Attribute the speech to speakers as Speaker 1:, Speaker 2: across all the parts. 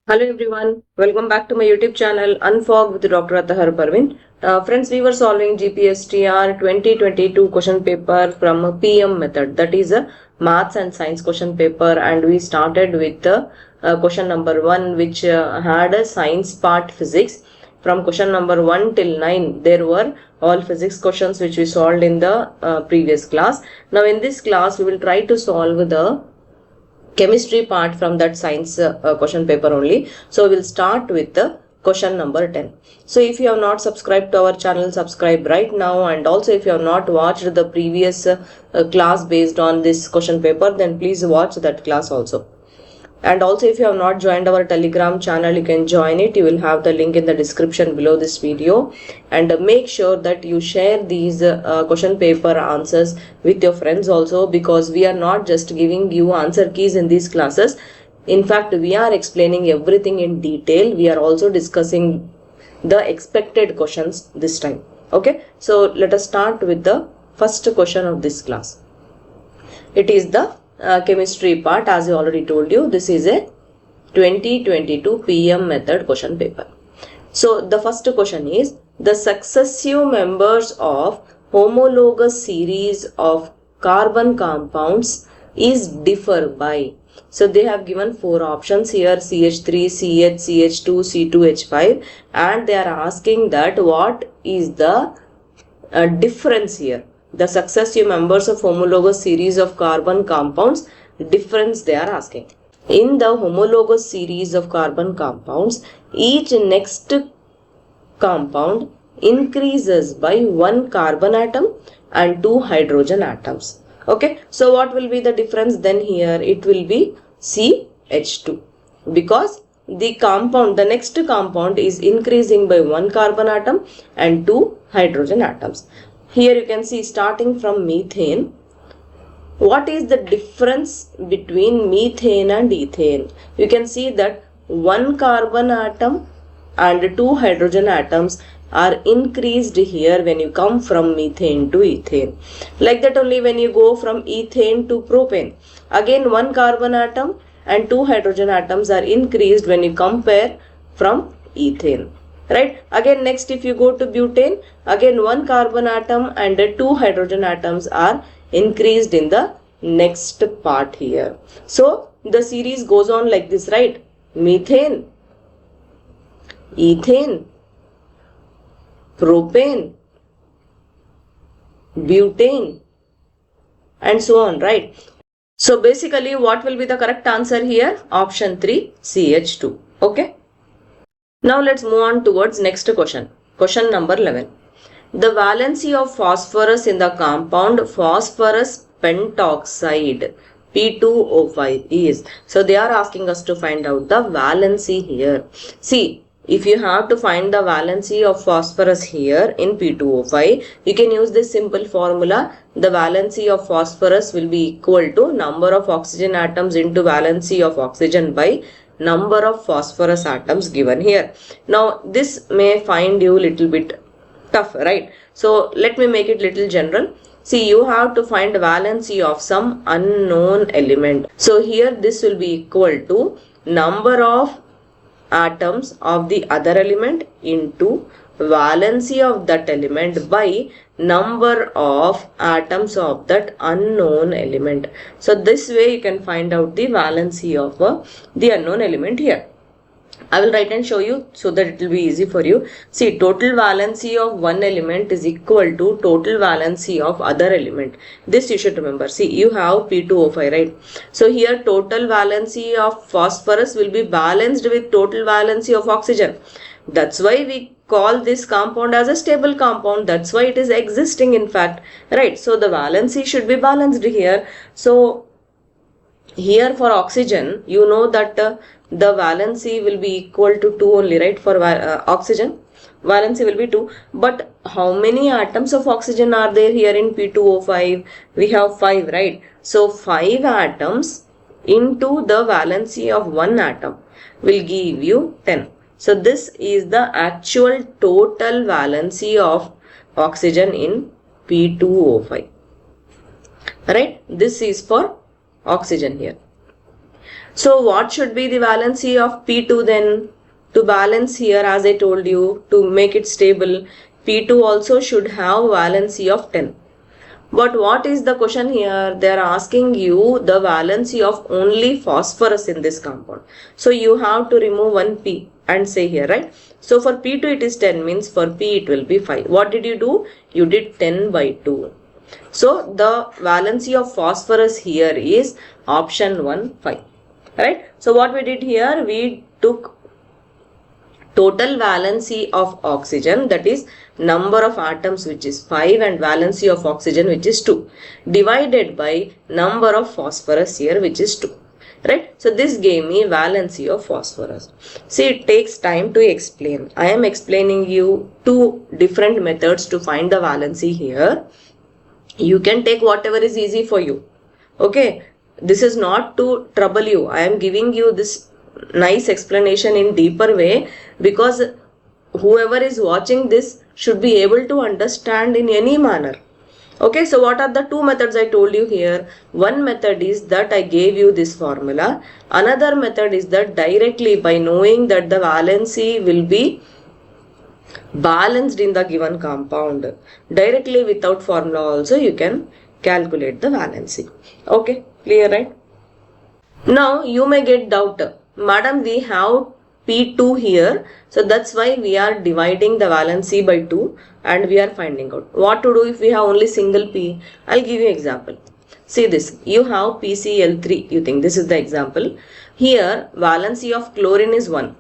Speaker 1: Hello everyone, welcome back to my YouTube channel Unfog with Dr. Atahar Parvin. Friends, we were solving GPSTR 2022 question paper from PM method, that is a maths and science question paper, and we started with question number 1 which had a science part physics. From question number 1 till 9 there were all physics questions which we solved in the previous class. Now in this class we will try to solve the chemistry part from that science question paper only. So we'll start with the question number 10. So if you have not subscribed to our channel, subscribe right now, and also if you have not watched the previous class based on this question paper, then please watch that class also. And also if you have not joined our Telegram channel, you can join it. You will have the link in the description below this video. And make sure that you share these question paper answers with your friends also, because we are not just giving you answer keys in these classes. In fact, we are explaining everything in detail. We are also discussing the expected questions this time. Okay, so let us start with the first question of this class. It is the chemistry part. As I already told you, this is a 2022 PM method question paper. So the first question is, the successive members of homologous series of carbon compounds is differ by. So they have given 4 options here: CH3, CH, CH2, C2H5, and they are asking that what is the difference here. The successive members of homologous series of carbon compounds, difference they are asking. In the homologous series of carbon compounds, each next compound increases by 1 carbon atom and 2 hydrogen atoms. Okay, so what will be the difference then here? It will be CH2, because the next compound is increasing by 1 carbon atom and 2 hydrogen atoms. Here you can see, starting from methane, what is the difference between methane and ethane? You can see that 1 carbon atom and 2 hydrogen atoms are increased here when you come from methane to ethane. Like that only when you go from ethane to propane, again 1 carbon atom and 2 hydrogen atoms are increased when you compare from ethane. Right, again next if you go to butane, again 1 carbon atom and 2 hydrogen atoms are increased in the next part here. So the series goes on like this, right? Methane, ethane, propane, butane, and so on, right? So basically what will be the correct answer here? Option 3, CH2. Okay. Now let's move on towards next question. Question number 11. The valency of phosphorus in the compound phosphorus pentoxide P2O5 is. So they are asking us to find out the valency here. See, if you have to find the valency of phosphorus here in P2O5, you can use this simple formula. The valency of phosphorus will be equal to number of oxygen atoms into valency of oxygen by number of phosphorus atoms given here. Now this may find you little bit tough, right? So let me make it little general. See, you have to find valency of some unknown element. So here this will be equal to number of atoms of the other element into valency of that element by number of atoms of that unknown element. So this way you can find out the valency of the unknown element here. I will write and show you so that it will be easy for you. See, total valency of one element is equal to total valency of other element. This you should remember. See, you have P2O5, right? So here total valency of phosphorus will be balanced with total valency of oxygen. That's why we call this compound as a stable compound. That's why it is existing in fact, right? So the valency should be balanced here. So here for oxygen, you know that the valency will be equal to 2 only, right? For oxygen, valency will be 2. But how many atoms of oxygen are there here in P2O5? We have 5, right? So 5 atoms into the valency of 1 atom will give you 10. So this is the actual total valency of oxygen in P2O5. Right? This is for oxygen here. So what should be the valency of P2 then? To balance here, as I told you, to make it stable, P2 also should have valency of 10. But what is the question here? They are asking you the valency of only phosphorus in this compound. So you have to remove one P and say here, right? So for P2 it is 10, means for P it will be 5. What did you do? You did 10 by 2. So the valency of phosphorus here is option 1, 5. Right? So what we did here, we took total valency of oxygen, that is number of atoms which is 5 and valency of oxygen which is 2, divided by number of phosphorus here which is 2. Right? So this gave me valency of phosphorus. See, it takes time to explain. I am explaining you two different methods to find the valency here. You can take whatever is easy for you. Okay? This is not to trouble you. I am giving you this nice explanation in deeper way because whoever is watching this should be able to understand in any manner. Okay, so what are the two methods I told you here? One method is that I gave you this formula. Another method is that directly by knowing that the valency will be balanced in the given compound, directly without formula also you can calculate the valency. Okay, clear, right? Now you may get doubt, madam, we have P2 here, so that's why we are dividing the valency by 2 and we are finding out what to do if we have only single P. I'll give you example. See this, you have PCl3, you think this is the example. Here valency of chlorine is 1,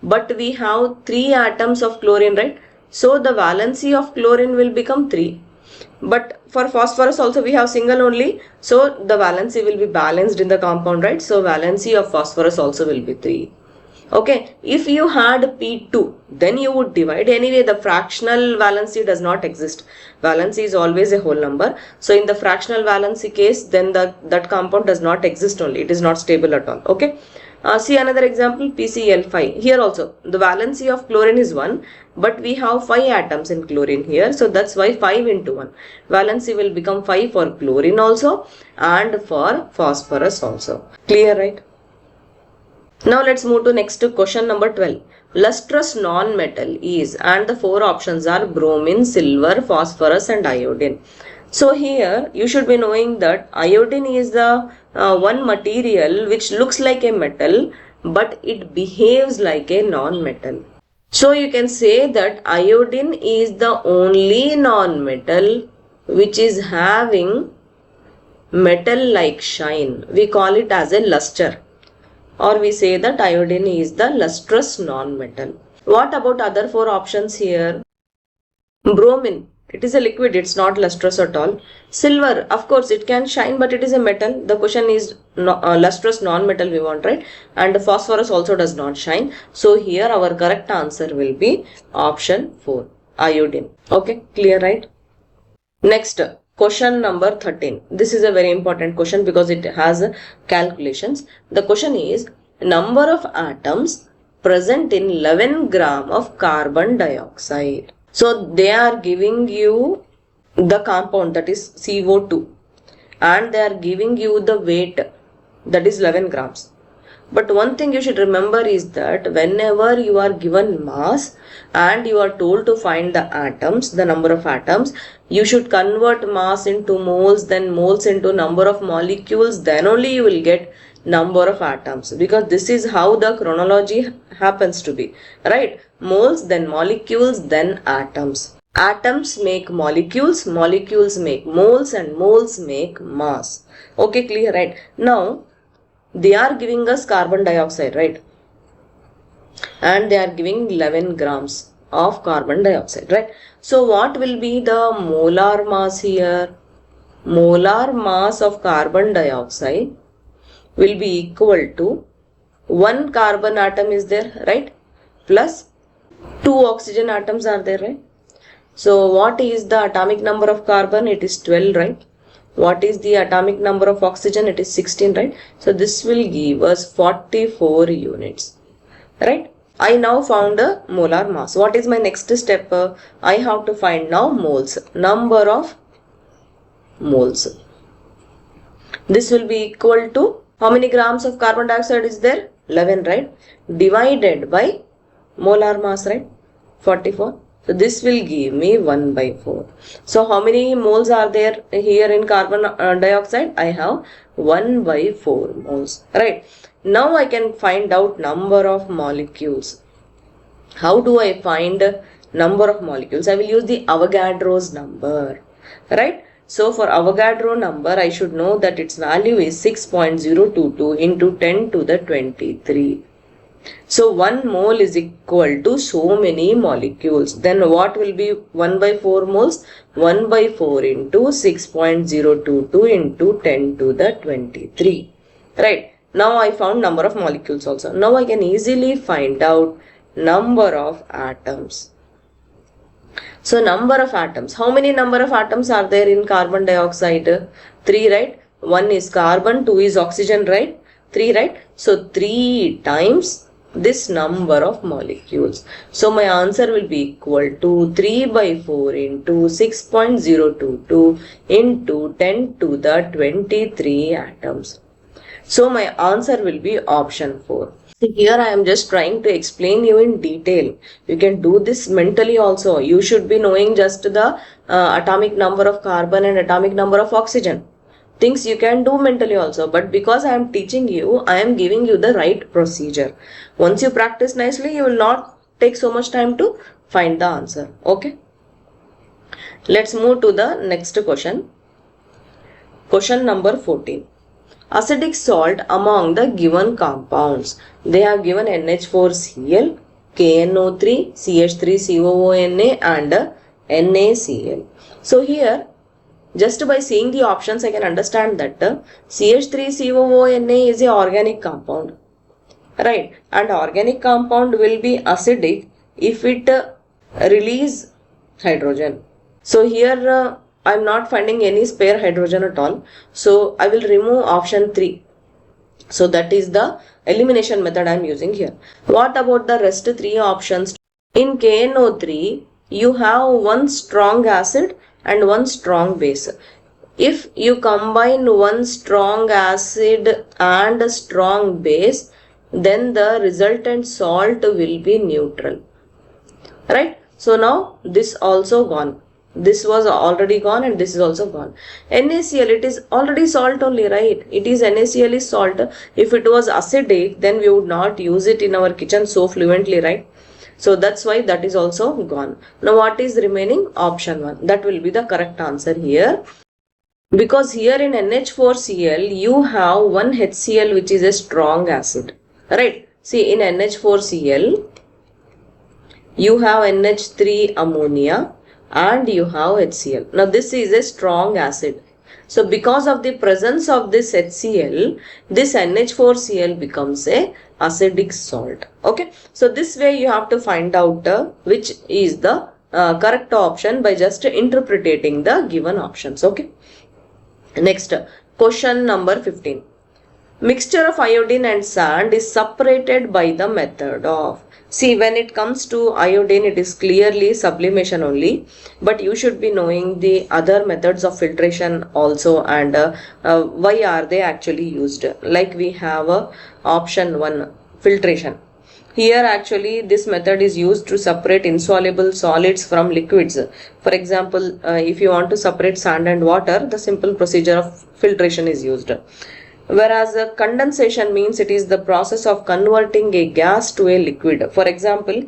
Speaker 1: but we have 3 atoms of chlorine, right? So the valency of chlorine will become 3. But for phosphorus also we have single only, so the valency will be balanced in the compound, right? So valency of phosphorus also will be 3. Okay, if you had P2, then you would divide. Anyway, the fractional valency does not exist. Valency is always a whole number. So in the fractional valency case, then that compound does not exist only. It is not stable at all. Okay. See another example, PCl5. Here also, the valency of chlorine is 1, but we have 5 atoms in chlorine here. So that's why 5 into 1. Valency will become 5 for chlorine also and for phosphorus also. Clear, right? Now let's move to next to question number 12. Lustrous non-metal is, and the 4 options are bromine, silver, phosphorus and iodine. So here you should be knowing that iodine is the one material which looks like a metal but it behaves like a non-metal. So you can say that iodine is the only non-metal which is having metal-like shine. We call it as a luster. Or we say that iodine is the lustrous non-metal. What about other 4 options here? Bromine, it is a liquid, it's not lustrous at all. Silver, of course it can shine but it is a metal. The question is lustrous non-metal we want, right? And phosphorus also does not shine. So here our correct answer will be option 4, iodine. Okay, clear, right? Next, question number 13. This is a very important question because it has calculations. The question is number of atoms present in 11 gram of carbon dioxide. So they are giving you the compound, that is CO2, and they are giving you the weight, that is 11 grams. But one thing you should remember is that whenever you are given mass and you are told to find the atoms, the number of atoms, you should convert mass into moles, then moles into number of molecules, then only you will get number of atoms, because this is how the chronology happens to be, right? Moles, then molecules, then atoms. Atoms make molecules, molecules make moles, and moles make mass. Okay, clear, right? Now they are giving us carbon dioxide, right? And they are giving 11 grams of carbon dioxide, right? So what will be the molar mass here? Molar mass of carbon dioxide will be equal to 1 carbon atom is there, right? Plus 2 oxygen atoms are there, right? So what is the atomic number of carbon? It is 12, right? What is the atomic number of oxygen? It is 16, right? So this will give us 44 units, right? I now found a molar mass. What is my next step? I have to find now moles, number of moles. This will be equal to How many grams of carbon dioxide is there? 11, right? Divided by molar mass, right? 44. So this will give me 1 by 4. So how many moles are there here in carbon dioxide? I have 1 by 4 moles, right? Now I can find out number of molecules. How do I find number of molecules? I will use the Avogadro's number, right? So for Avogadro number, I should know that its value is 6.022 into 10 to the 23. So 1 mole is equal to so many molecules. Then what will be 1 by 4 moles? 1 by 4 into 6.022 into 10 to the 23. Right. Now I found number of molecules also. Now I can easily find out number of atoms. So number of atoms. How many number of atoms are there in carbon dioxide? 3, right? 1 is carbon, 2 is oxygen, right? 3, right? So 3 times this number of molecules. So my answer will be equal to 3 by 4 into 6.022 into 10 to the 23 atoms. So my answer will be option 4. Here I am just trying to explain you in detail. You can do this mentally also. You should be knowing just the atomic number of carbon and atomic number of oxygen. Things you can do mentally also, but because I am teaching you, I am giving you the right procedure. Once you practice nicely, you will not take so much time to find the answer. Okay. Let's move to the next question. Question number 14. Acidic salt among the given compounds. They have given NH4Cl, KNO3, CH3COONA and NaCl. So here, just by seeing the options, I can understand that CH3COONA is an organic compound, right? And organic compound will be acidic if it release hydrogen. So here I am not finding any spare hydrogen at all. So I will remove option 3. So that is the elimination method I am using here. What about the rest 3 options? In KNO3, you have one strong acid and one strong base. If you combine one strong acid and a strong base, then the resultant salt will be neutral, right? So now this also gone. This was already gone and this is also gone. NaCl, it is already salt only, right? It is NaCl is salt. If it was acidic, then we would not use it in our kitchen so fluently, right? So that's why that is also gone. Now what is remaining? Option 1. That will be the correct answer here. Because here in NH4Cl, you have one HCl which is a strong acid, right? See, in NH4Cl, you have NH3 ammonia and you have HCl. Now this is a strong acid. So because of the presence of this HCl, this NH4Cl becomes a acidic salt. Okay. So this way you have to find out which is the correct option by just interpreting the given options. Okay. Next, question number 15. Mixture of iodine and sand is separated by the method of. See, when it comes to iodine, it is clearly sublimation only, but you should be knowing the other methods of filtration also and why are they actually used. Like we have option 1, filtration. Here actually this method is used to separate insoluble solids from liquids. For example, if you want to separate sand and water, the simple procedure of filtration is used. Whereas condensation means it is the process of converting a gas to a liquid. For example,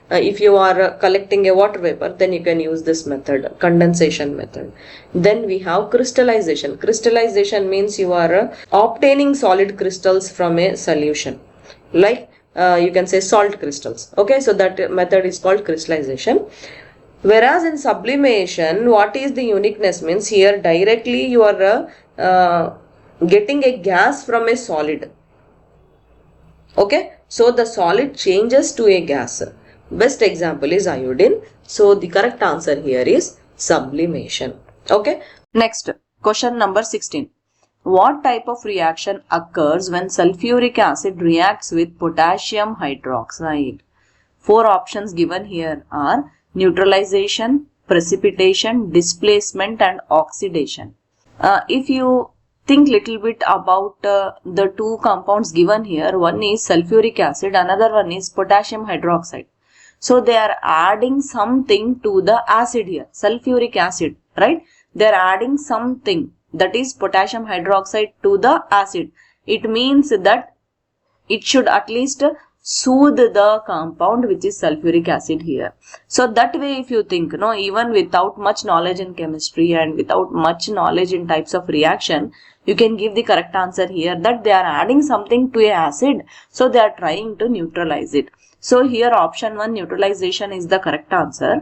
Speaker 1: if you are collecting a water vapor, then you can use this method, condensation method. Then we have crystallization. Crystallization means you are obtaining solid crystals from a solution. Like you can say salt crystals. Okay, so that method is called crystallization. Whereas in sublimation, what is the uniqueness means here directly you are getting a gas from a solid. Okay, so the solid changes to a gas. Best example is iodine. So the correct answer here is sublimation. Okay, next question number 16. What type of reaction occurs when sulfuric acid reacts with potassium hydroxide? 4 options given here are neutralization, precipitation, displacement and oxidation. If you think little bit about the two compounds given here. One is sulfuric acid, another one is potassium hydroxide. So they are adding something to the acid here, sulfuric acid, right? They are adding something, that is potassium hydroxide, to the acid. It means that it should at least soothe the compound which is sulfuric acid here. So that way, if you think, even without much knowledge in chemistry and without much knowledge in types of reaction, you can give the correct answer here, that they are adding something to a acid, so they are trying to neutralize it. So here option 1, neutralization, is the correct answer.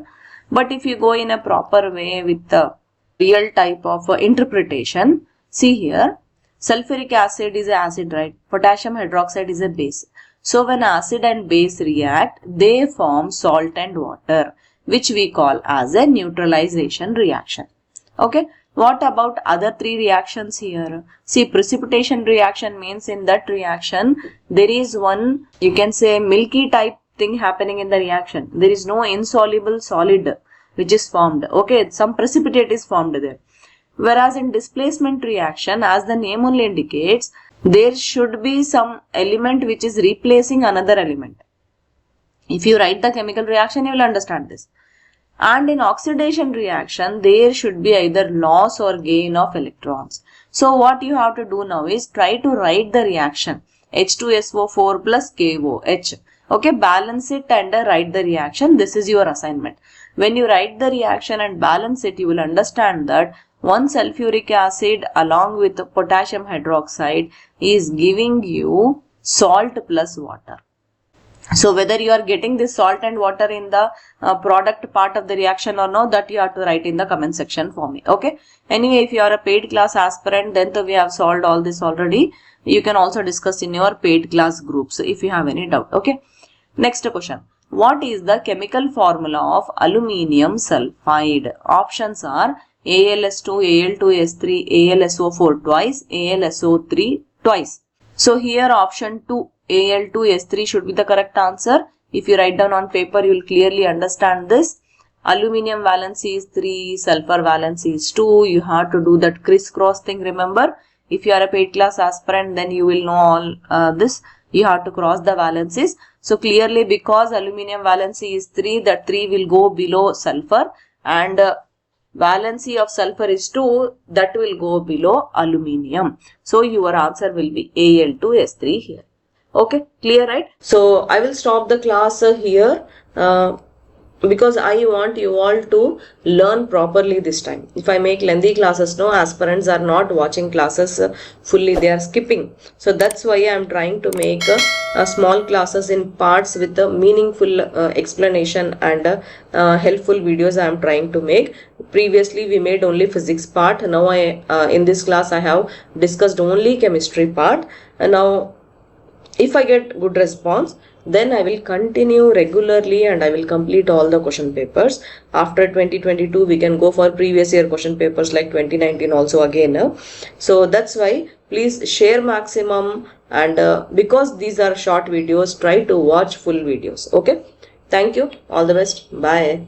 Speaker 1: But if you go in a proper way with the real type of interpretation, see here, sulfuric acid is an acid, right? Potassium hydroxide is a base. So when acid and base react, they form salt and water, which we call as a neutralization reaction. Okay. What about other three reactions here? See, precipitation reaction means in that reaction, there is one, you can say, milky type thing happening in the reaction. There is no insoluble solid which is formed. Okay, some precipitate is formed there. Whereas in displacement reaction, as the name only indicates, there should be some element which is replacing another element. If you write the chemical reaction, you will understand this. And in oxidation reaction, there should be either loss or gain of electrons. So what you have to do now is try to write the reaction H2SO4 plus KOH. Okay, balance it and write the reaction. This is your assignment. When you write the reaction and balance it, you will understand that one sulfuric acid along with potassium hydroxide is giving you salt plus water. So whether you are getting this salt and water in the product part of the reaction or not, that you have to write in the comment section for me. Okay. Anyway, if you are a paid class aspirant, then we have solved all this already. You can also discuss in your paid class groups if you have any doubt. Okay. Next question. What is the chemical formula of aluminium sulfide? Options are AlS2, Al2S3, AlSO4 twice, AlSO3 twice. So here option 2, Al2S3 should be the correct answer. If you write down on paper, you will clearly understand this. Aluminium valency is 3, sulfur valency is 2. You have to do that crisscross thing, remember. If you are a paid class aspirant, then you will know all this. You have to cross the valencies. So clearly, because aluminium valency is 3, that 3 will go below sulfur, and valency of sulfur is 2, that will go below aluminium. So your answer will be Al2S3 here. Okay, clear, right? So I will stop the class here because I want you all to learn properly this time. If I make lengthy classes, no, aspirants are not watching classes fully, they are skipping. So that's why I am trying to make small classes in parts with the meaningful explanation and helpful videos I am trying to make. Previously we made only physics part. Now in this class I have discussed only chemistry part. And now if I get good response, then I will continue regularly and I will complete all the question papers. After 2022, we can go for previous year question papers like 2019 also again. So that's why please share maximum, and because these are short videos, try to watch full videos. Okay. Thank you. All the best. Bye.